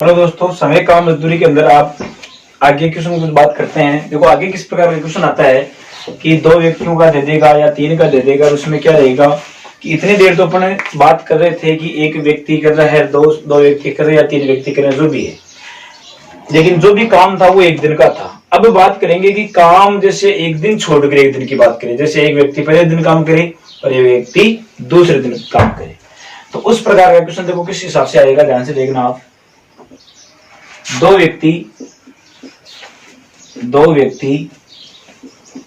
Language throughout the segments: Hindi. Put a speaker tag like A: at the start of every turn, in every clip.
A: हेलो दोस्तों, समय काम मजदूरी के अंदर आप आगे क्वेश्चन की कुछ बात करते हैं। देखो आगे किस प्रकार का क्वेश्चन आता है कि दो व्यक्तियों का दे देगा या तीन का दे देगा। उसमें क्या रहेगा कि इतनी देर तो अपन बात कर रहे थे कि एक व्यक्ति कर रहा है, दो व्यक्ति कर रहे हैं या तीन व्यक्ति कर रहे हैं, जो भी है, लेकिन जो भी काम था वो एक दिन का था। अब बात करेंगे कि काम जैसे एक दिन छोड़कर एक दिन की बात करें, जैसे एक व्यक्ति पहले दिन काम करे और एक व्यक्ति दूसरे दिन काम करे, तो उस प्रकार का क्वेश्चन देखो किस हिसाब से आएगा, ध्यान से देखना आप। दो व्यक्ति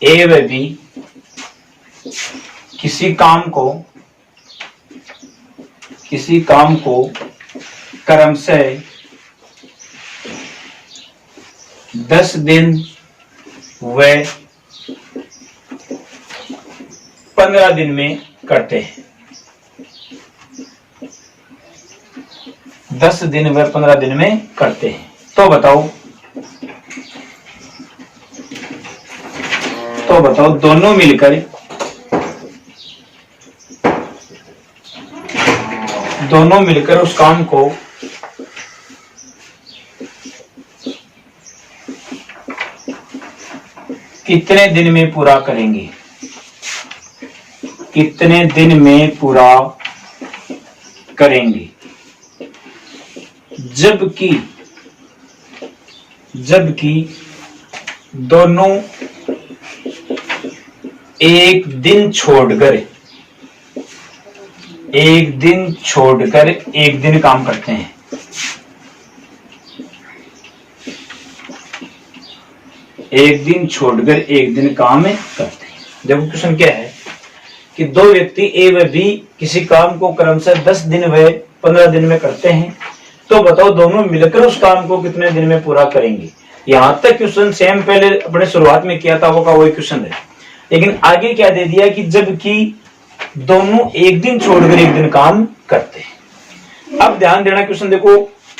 A: ए व बी किसी काम को क्रमशः 10 दिन व 15 दिन में करते हैं। 10 दिन व 15 दिन में करते हैं। तो बताओ दोनों मिलकर उस काम को कितने दिन में पूरा करेंगे? कितने दिन में पूरा करेंगे? जबकि दोनों एक दिन छोड़कर एक दिन काम करते हैं। एक दिन छोड़कर एक दिन काम करते हैं। देखो क्वेश्चन क्या है कि दो व्यक्ति ए व बी किसी काम को क्रमशः 10 दिन व 15 दिन में करते हैं। तो बताओ दोनों मिलकर उस काम को कितने दिन में पूरा करेंगे। यहां तक क्वेश्चन सेम पहले अपने शुरुआत में किया था वो का वही क्वेश्चन है, लेकिन आगे क्या दे दिया कि जबकि दोनों एक दिन छोड़कर एक दिन काम करते हैं। अब ध्यान देना, क्वेश्चन देखो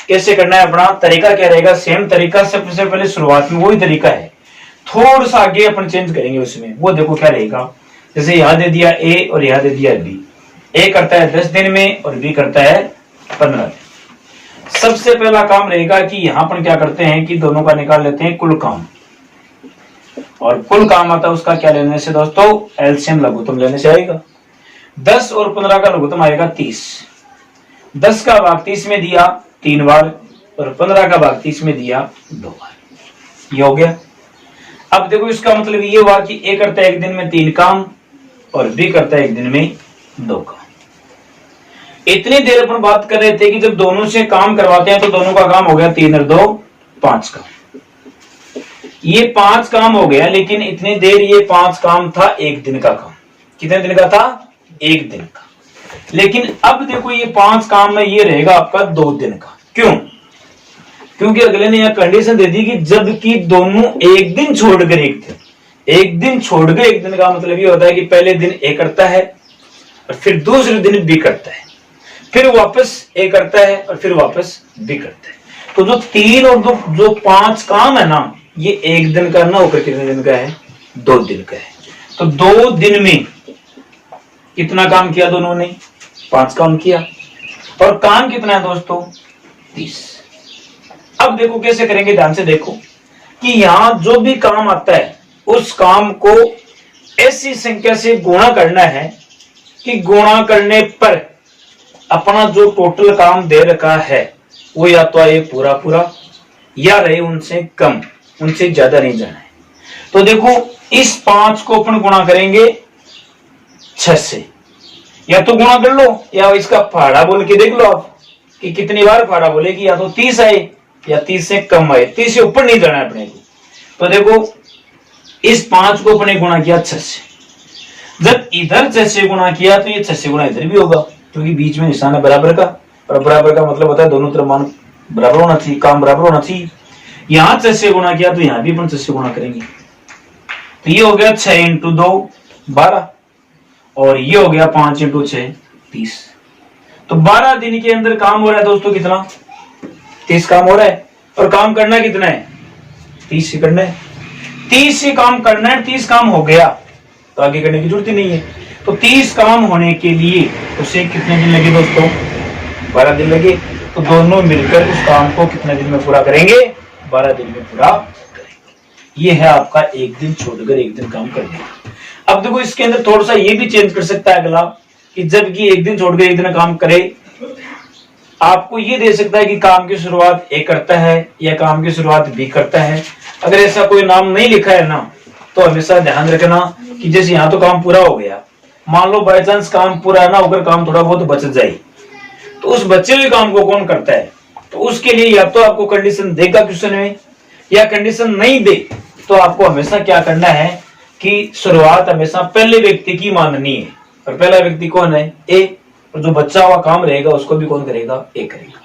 A: कैसे करना है। अपना तरीका क्या रहेगा? सेम तरीका, सबसे पहले शुरुआत में वही तरीका है, थोड़ा सा आगे अपन चेंज करेंगे उसमें। वो देखो क्या रहेगा, जैसे यहां दे दिया ए और यहां दे दिया बी। ए करता है 10 दिन में और बी करता है 15 दिन। सबसे पहला काम रहेगा कि यहां पर क्या करते हैं कि दोनों का निकाल लेते हैं कुल काम, और कुल काम आता है उसका क्या लेने से दोस्तों? एलसीएम लघुत्तम लेने से आएगा। 10 और 15 का लघुत्तम आएगा 30। 10 का भाग 30 में दिया 3 बार और 15 का भाग 30 में दिया 2 बार। ये हो गया। अब देखो इसका मतलब ये हुआ कि ए करता है एक दिन में 3 काम और बी करता है एक दिन में 2 काम। इतनी देर अपन बात कर रहे थे कि जब दोनों से काम करवाते हैं तो दोनों का काम हो गया 3 और 2 5 काम। ये 5 काम हो गया, लेकिन इतनी देर ये 5 काम था एक दिन का काम। कितने दिन का था? एक दिन का। लेकिन अब देखो ये 5 काम में ये रहेगा आपका 2 दिन का। क्यों? क्योंकि अगले ने यह कंडीशन दे दी कि जबकि दोनों एक दिन छोड़कर एक दिन का मतलब ये होता है कि पहले दिन ए करता है और फिर दूसरे दिन बी करता है, फिर वापस ए करता है और फिर वापस बी करता है। तो जो 3 और जो 5 काम है ना, ये एक दिन का ना होकर कितने दिन का है? 2 दिन का है। तो 2 दिन में कितना काम किया दोनों ने? 5 काम किया। और काम कितना है दोस्तों? 30। अब देखो कैसे करेंगे, ध्यान से देखो कि यहां जो भी काम आता है उस काम को ऐसी संख्या से गुणा करना है कि गुणा करने पर अपना जो टोटल काम दे रखा है वो या तो आए पूरा पूरा या रहे उनसे कम, उनसे ज्यादा नहीं जाना है। तो देखो इस 5 को अपन गुणा करेंगे 6 से, या तो गुणा कर लो या इसका फाड़ा बोल के देख लो आप कि कितनी बार फाड़ा बोलेगी, या तो 30 आए या 30 से कम आए, 30 से ऊपर नहीं जाना है अपने को। तो देखो इस 5 को अपने गुणा किया 6 से। जब इधर 6 से गुणा किया तो ये 6 से गुणा इधर भी होगा, क्योंकि बीच में निशान है बराबर का, और बराबर का मतलब होता है दोनों तरफ मान बराबर होना चाहिए, काम बराबर होना चाहिए। यहां 6 से गुणा किया तो यहां भी अपन 6 से गुणा करेंगे। तो ये हो गया 6 × 2 12, और ये हो गया 5 × 6 30। तो 12 दिन के अंदर काम हो रहा है दोस्तों कितना? 30 काम हो रहा है। और काम करना कितना है? 30 से करना है। 30 से काम करना है, 30 काम हो गया तो आगे करने की जरूरत ही नहीं है। तो 30 काम होने के लिए उसे कितने दिन लगे दोस्तों? 12 दिन लगे। तो दोनों मिलकर उस काम को कितने दिन में पूरा करेंगे? 12 दिन में पूरा करेंगे। ये है आपका एक दिन छोड़कर एक दिन काम करने का। अब देखो इसके अंदर थोड़ा सा ये भी चेंज कर सकता है अगला, कि जबकि एक दिन छोड़कर एक दिन काम करे, आपको ये दे सकता है कि काम की शुरुआत ए करता है या काम की शुरुआत बी करता है। अगर ऐसा कोई नाम नहीं लिखा है ना, तो हमेशा ध्यान रखना कि जैसे यहाँ तो काम पूरा हो गया, मान लो बाई चांस काम पूरा ना होकर काम थोड़ा बहुत बच जाए, तो उस बचे हुए काम को कौन करता है? तो उसके लिए या तो आपको कंडीशन देगा क्वेश्चन में, या कंडीशन नहीं दे तो आपको हमेशा क्या करना है कि शुरुआत हमेशा पहले व्यक्ति की माननी है। और पहला व्यक्ति कौन है? ए। और जो बचा हुआ काम रहेगा उसको भी कौन करेगा? ए करेगा।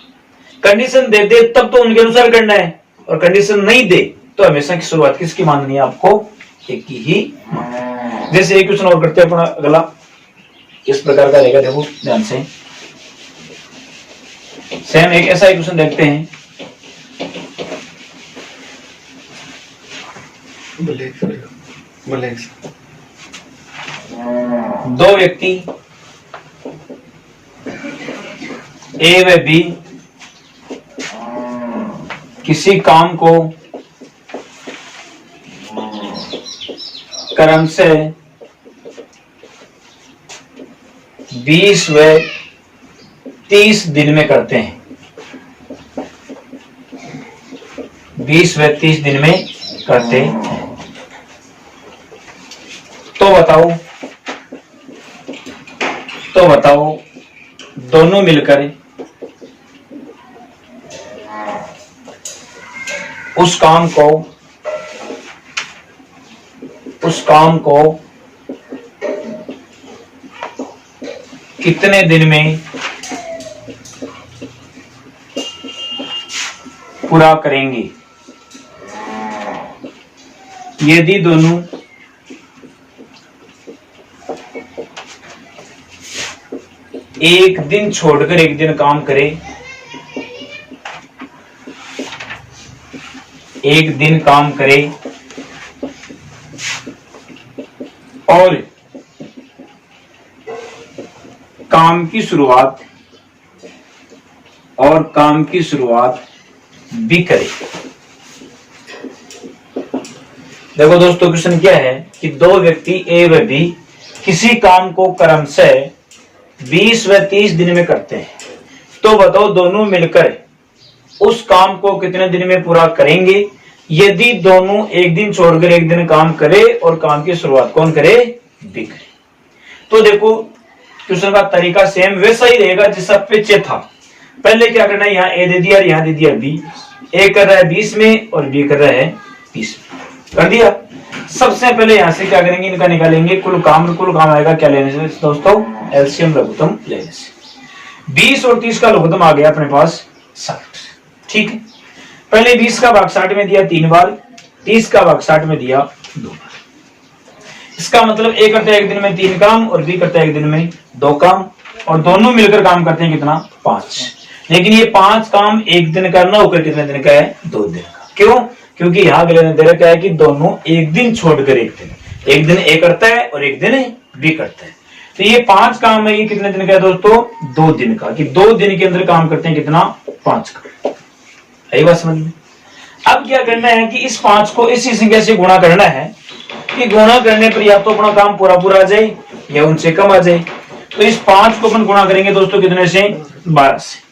A: कंडीशन दे दे तब तो उनके अनुसार करना है, और कंडीशन नहीं दे तो हमेशा की शुरुआत किसकी माननी है? आपको एक की ही माननी। जैसे एक क्वेश्चन और करते हैं अपना अगला, इस प्रकार का रहेगा, देखो ध्यान से। सेम एक ऐसा क्वेश्चन देखते हैं। दो व्यक्ति ए व बी किसी काम को क्रम से 20 व 30 दिन में करते हैं। 20 व 30 दिन में करते हैं। तो बताओ दोनों मिलकर उस काम को कितने दिन में पूरा करेंगे? यदि दोनों एक दिन छोड़कर एक दिन काम करे, एक दिन काम करे और काम की शुरुआत भी करे। देखो दोस्तों क्वेश्चन क्या है कि दो व्यक्ति ए व बी किसी काम को क्रम से 20 व 30 दिन में करते हैं। तो बताओ दोनों मिलकर उस काम को कितने दिन में पूरा करेंगे? यदि दोनों एक दिन छोड़कर एक दिन काम करे और काम की शुरुआत कौन करे? बी करे। तो देखो क्वेश्चन का तरीका सेम वैसा ही रहेगा जैसा पीछे था। पहले क्या करना है, यहाँ ए दे दिया और यहाँ दे दिया बी। ए कर रहा है 20 में और बी कर रहा है 30 में, कर दिया। सबसे पहले यहाँ से क्या करेंगे, इनका निकालेंगे कुल काम आएगा क्या लेने से दोस्तों? एलसीएम लघुत्तम लेने से। 20 और 30 का लघुत्तम आ गया अपने पास 60। ठीक है, पहले 20 का भाग 60 में दिया 3 बार, 30 का भाग 60 में दिया 2 बार। इसका मतलब ए करता है एक दिन में 3 काम और बी करता है एक दिन में 2 काम, और दोनों मिलकर काम करते हैं कितना? 5। लेकिन ये 5 काम एक दिन का ना होकर कितने दिन का है? 2 दिन का। क्यों? क्योंकि यहाँ दे रखा है कि दोनों एक दिन छोड़कर एक दिन ए करता है और एक दिन बी करता है। तो ये 5 काम है, ये कितने दिन का है दोस्तों? 2 दिन का। कि 2 दिन के अंदर काम करते हैं कितना? 5 काम। यही बात समझ में। अब क्या करना है कि इस 5 को इसी संख्या से गुणा करना है, कि गुणा करने पर या तो अपना काम पूरा आ जाए या उनसे कम आ जाए। तो इस 5 को अपन गुणा करेंगे दोस्तों कितने से? 12 से।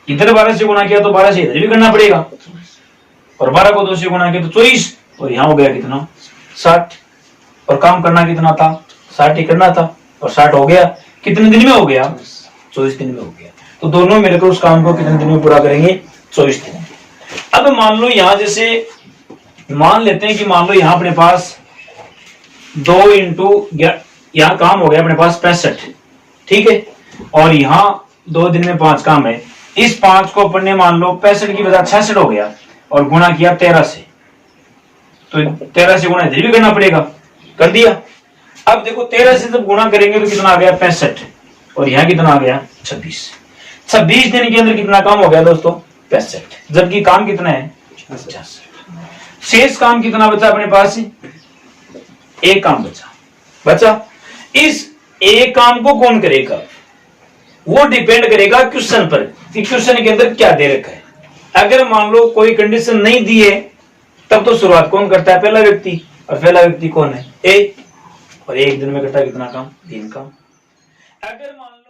A: इधर 12 से गुणा किया तो 12 से इधर भी करना पड़ेगा, और 12 को 2 से गुणा किया तो 24, और यहाँ हो गया कितना? 60। और काम करना कितना था? 60 ही करना था, और 60 हो गया। कितने दिन में हो गया? 24 दिन में हो गया। तो दोनों मिलकर उस काम को कितने दिन में पूरा करेंगे? 24 दिन। अब मान लो यहाँ जैसे मान लेते हैं कि मान लो यहाँ अपने पास 2 इंटू यहाँ काम हो गया अपने पास 65। ठीक है, और यहाँ 2 दिन में 5 काम है। इस 5 को अपन ने मान लो 65 की बजाय 66 हो गया और गुणा किया 13 से, तो 13 से गुणा इधर भी करना पड़ेगा, कर दिया। अब देखो 13 से जब गुणा करेंगे तो कितना आ गया? 65, और यहाँ कितना आ गया? 26। 26 दिन के अंदर कितना काम हो गया दोस्तों? 65। जबकि काम कितना है? 50। शेष काम कितना बचा अपने पास? एक काम बचा। इस एक काम को कौन करेगा? वो डिपेंड करेगा क्वेश्चन पर कि क्वेश्चन के अंदर क्या दे रखा है। अगर मान लो कोई कंडीशन नहीं दी है तब तो शुरुआत कौन करता है, पहला व्यक्ति, और पहला व्यक्ति कौन है, ए, और एक दिन में करता है कितना काम, 3 काम। अगर मान लो